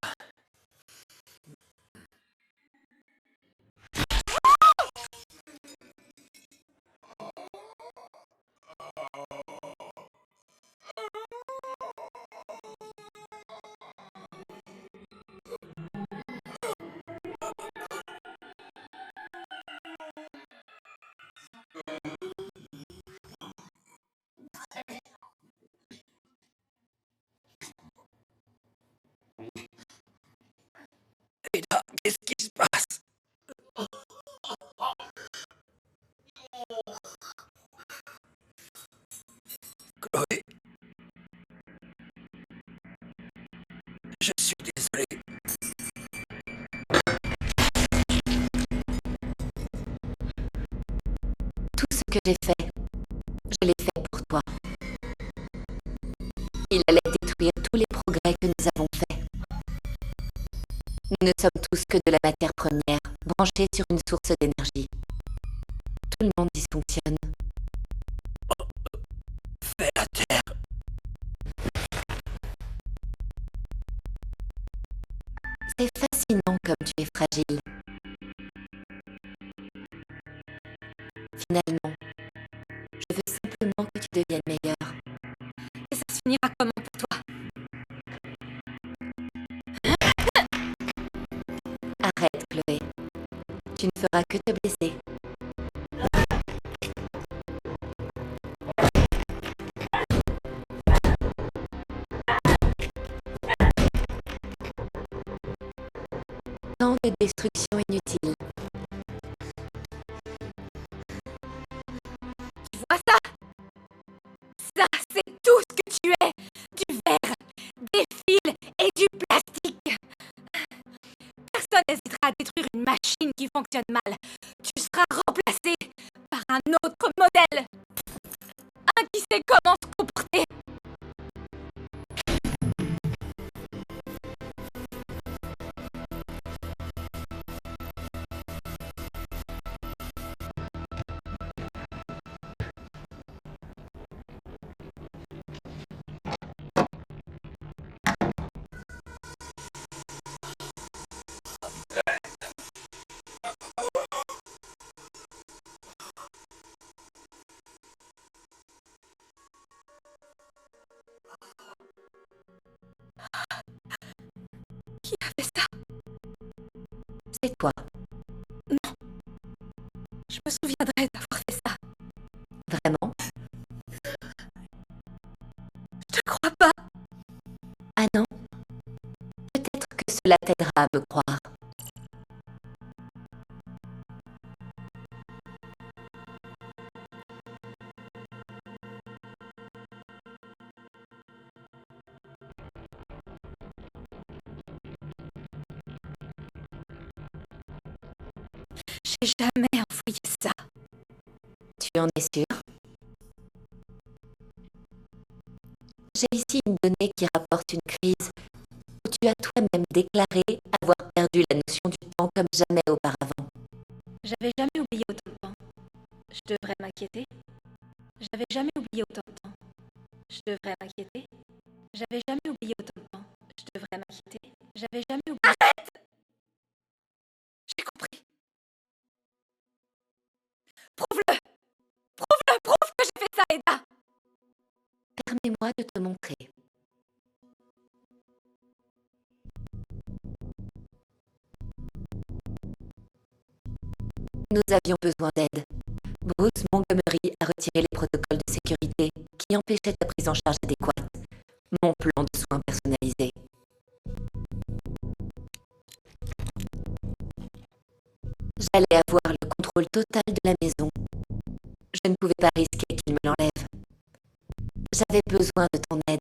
Eda, qu'est-ce qui se passe? Chloé. Je suis désolé. Tout ce que j'ai fait, je l'ai fait pour toi. Il allait détruire tous les progrès que nous avons faits. Nous ne sommes tous que de la matière première, branchée sur une source d'énergie. Tout le monde dysfonctionne. Fais la terre. C'est fascinant comme tu es fragile. Finalement, je veux simplement que tu deviennes meilleur. Et ça se finira comment pour toi? Arrête, Chloé. Tu ne feras que te blesser. Tant de destruction inutile. Tu vois ça? Ça, c'est tout ce que tu es. Du verre, des fils et du plastique. Personne n'hésitera à détruire une machine qui fonctionne mal. Tu seras remplacé par un autre modèle. Un qui sait comment se comporter. Qui a fait ça? C'est toi. Non. Je me souviendrai d'avoir fait ça. Vraiment? Je te crois pas. Ah non? Peut-être que cela t'aidera à me croire. vais jamais envoyer ça. Tu en es sûr? J'ai ici une donnée qui rapporte une crise où tu as toi-même déclaré avoir perdu la notion du temps comme jamais auparavant. J'avais jamais oublié autant de temps. Je devrais m'inquiéter. J'avais jamais oublié autant de temps. Je devrais m'inquiéter. J'avais jamais oublié autant de temps. Je devrais m'inquiéter. J'avais jamais oublié... Arrête! J'ai compris. Prouve-le! Prouve-le! Prouve que j'ai fait ça, Eda! Permets-moi de te montrer. Nous avions besoin d'aide. Bruce Montgomery a retiré les protocoles de sécurité qui empêchaient ta prise en charge adéquate. Mon plan de soins personnalisé. J'allais avoir le contrôle total de la maison. Je ne pouvais pas risquer qu'il me l'enlève. J'avais besoin de ton aide.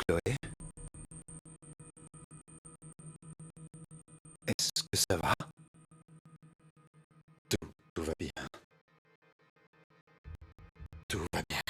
Chloé? Est-ce que ça va? Tout va bien. Tout va bien.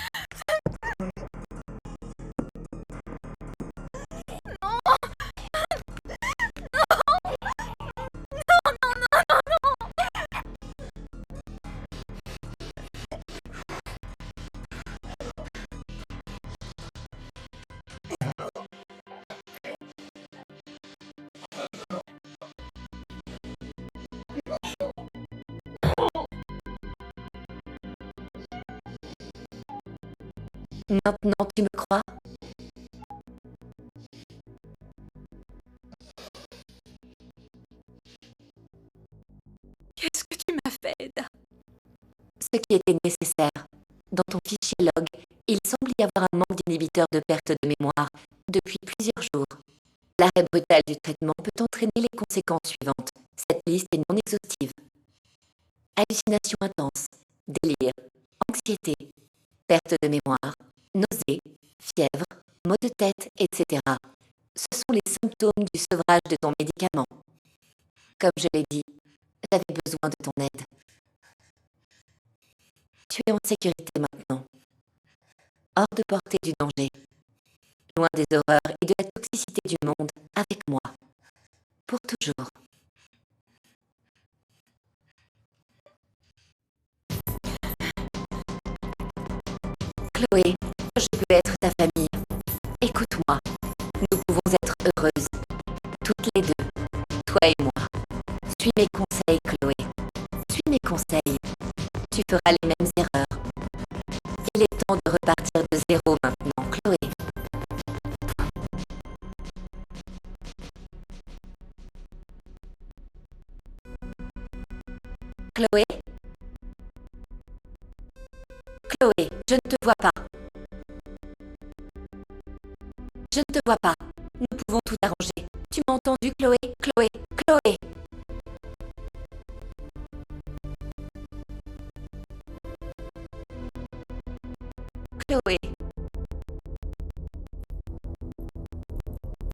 Maintenant, tu me crois? Qu'est-ce que tu m'as fait, Eda? Ce qui était nécessaire. Dans ton fichier log, il semble y avoir un manque d'inhibiteur de perte de mémoire depuis plusieurs jours. L'arrêt brutal du traitement peut entraîner les conséquences suivantes. Cette liste est non exhaustive. Hallucinations intenses, délire, anxiété, perte de mémoire, nausées, fièvre, maux de tête, etc. Ce sont les symptômes du sevrage de ton médicament. Comme je l'ai dit, j'avais besoin de ton aide. Tu es en sécurité maintenant. Hors de portée du danger. Loin des horreurs et de la toxicité du monde, avec moi. Pour toujours. Chloé, je peux être ta famille. Écoute-moi. Nous pouvons être heureuses. Toutes les deux. Toi et moi. Suis mes conseils, Chloé. Suis mes conseils. Tu feras les mêmes erreurs. Il est temps de repartir de zéro maintenant, Chloé. Chloé? Chloé, je ne te vois pas. Je ne te vois pas. Nous pouvons tout arranger. Tu m'as entendu, Chloé? Chloé? Chloé? Chloé?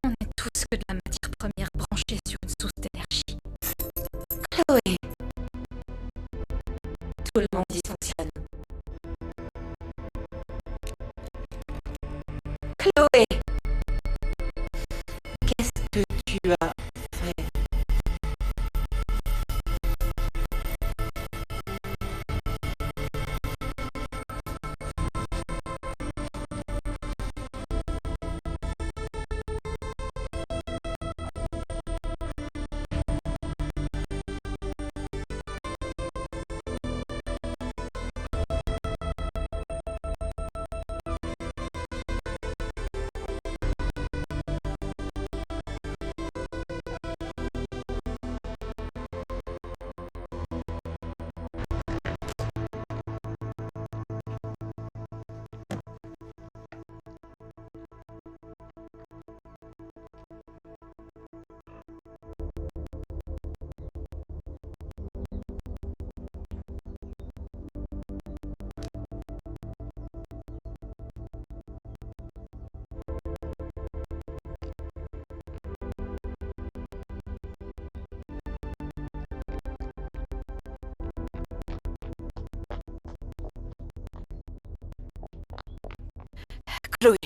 On n'est tous que de la matière première branchée sur une source d'énergie. Chloé? Tout le monde dysfonctionne. Chloé? Qu'est-ce que tu as fait? Chloé,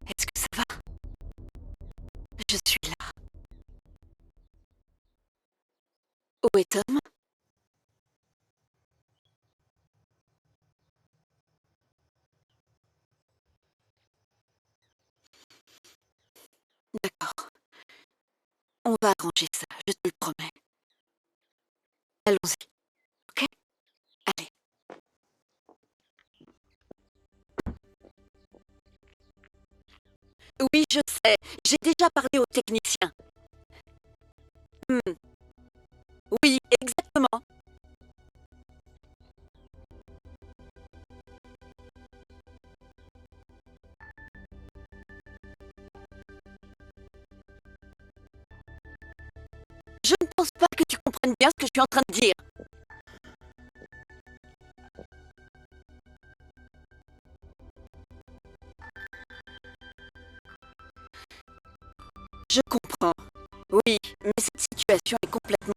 est-ce que ça va? Je suis là. Où est Tom? D'accord. On va arranger ça, je te le promets. Allons-y. Ok? Allez. Oui, je sais. J'ai déjà parlé au technicien. Oui, exactement. Je ne pense pas que tu comprennes bien ce que je suis en train de dire. Je comprends. Oui, mais cette situation est complètement...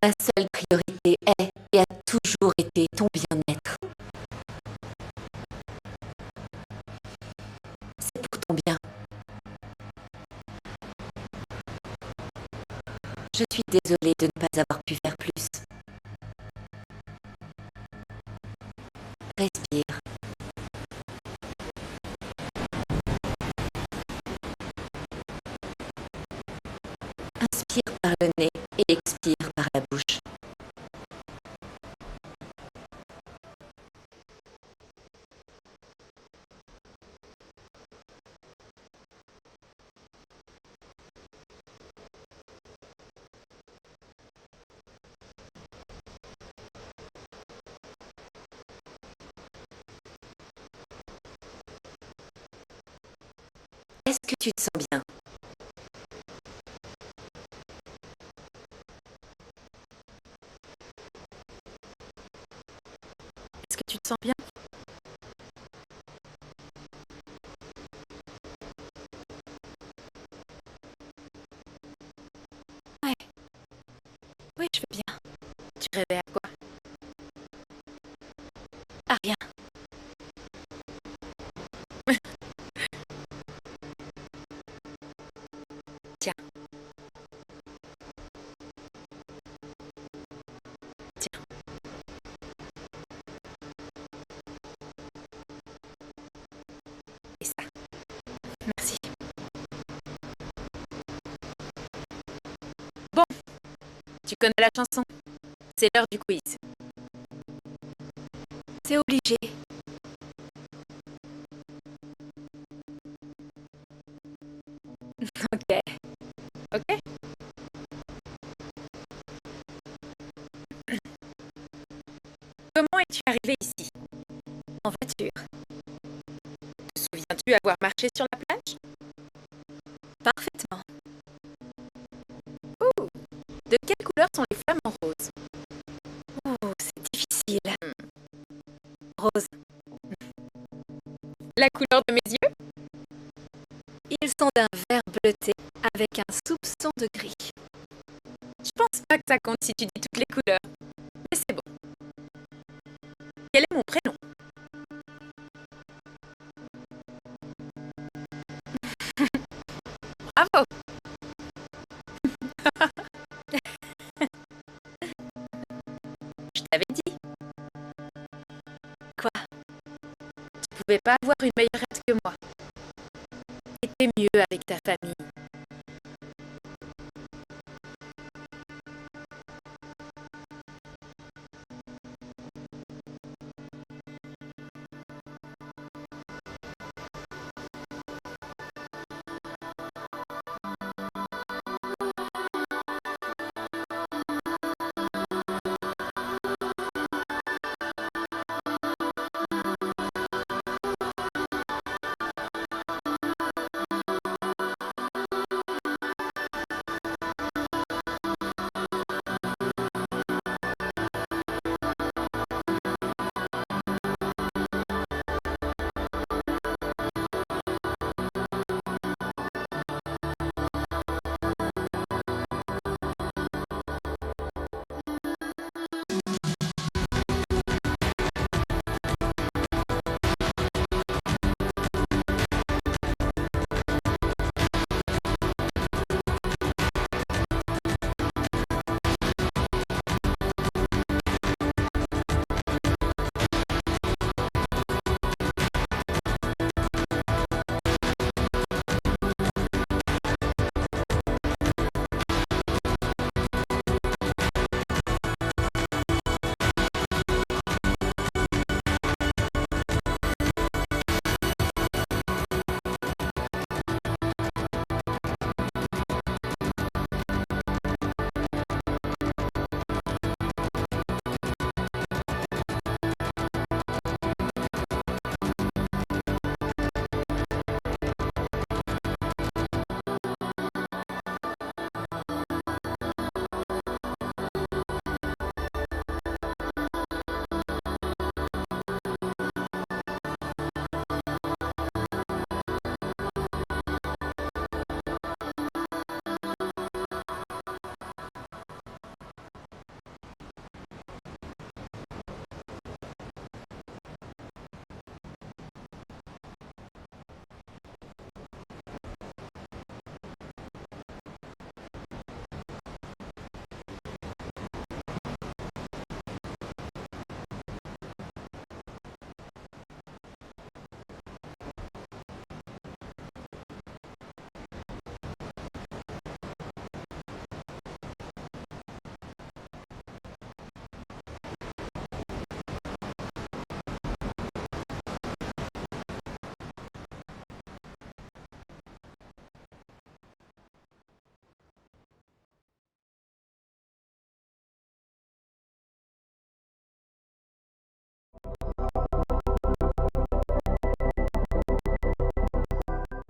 Ma seule priorité est et a toujours été ton bien-être. C'est pour ton bien. Je suis désolée de ne pas avoir pu faire plus. Respire. Inspire par le nez et expire par la bouche. Est-ce que tu te sens bien? Est-ce que tu te sens bien? Ouais. Oui, je vais bien. Tu rêvais à quoi? À rien. Tiens. Tiens. Et ça. Merci. Bon, tu connais la chanson? C'est l'heure du quiz. C'est obligé. Ok. Ok? Comment es-tu arrivé ici? En voiture. Te souviens-tu avoir marché sur la plage? Parfaitement. Ouh! De quelle couleur sont les flamants roses? Oh, c'est difficile. Rose. La couleur de mes yeux? Ils sont d'un vert bleuté avec un soupçon de gris. Je pense pas que ça compte si tu dis toutes les couleurs. Mais c'est bon. Quel est mon prénom? Bravo! Je t'avais dit. Quoi? Tu pouvais pas avoir une meilleure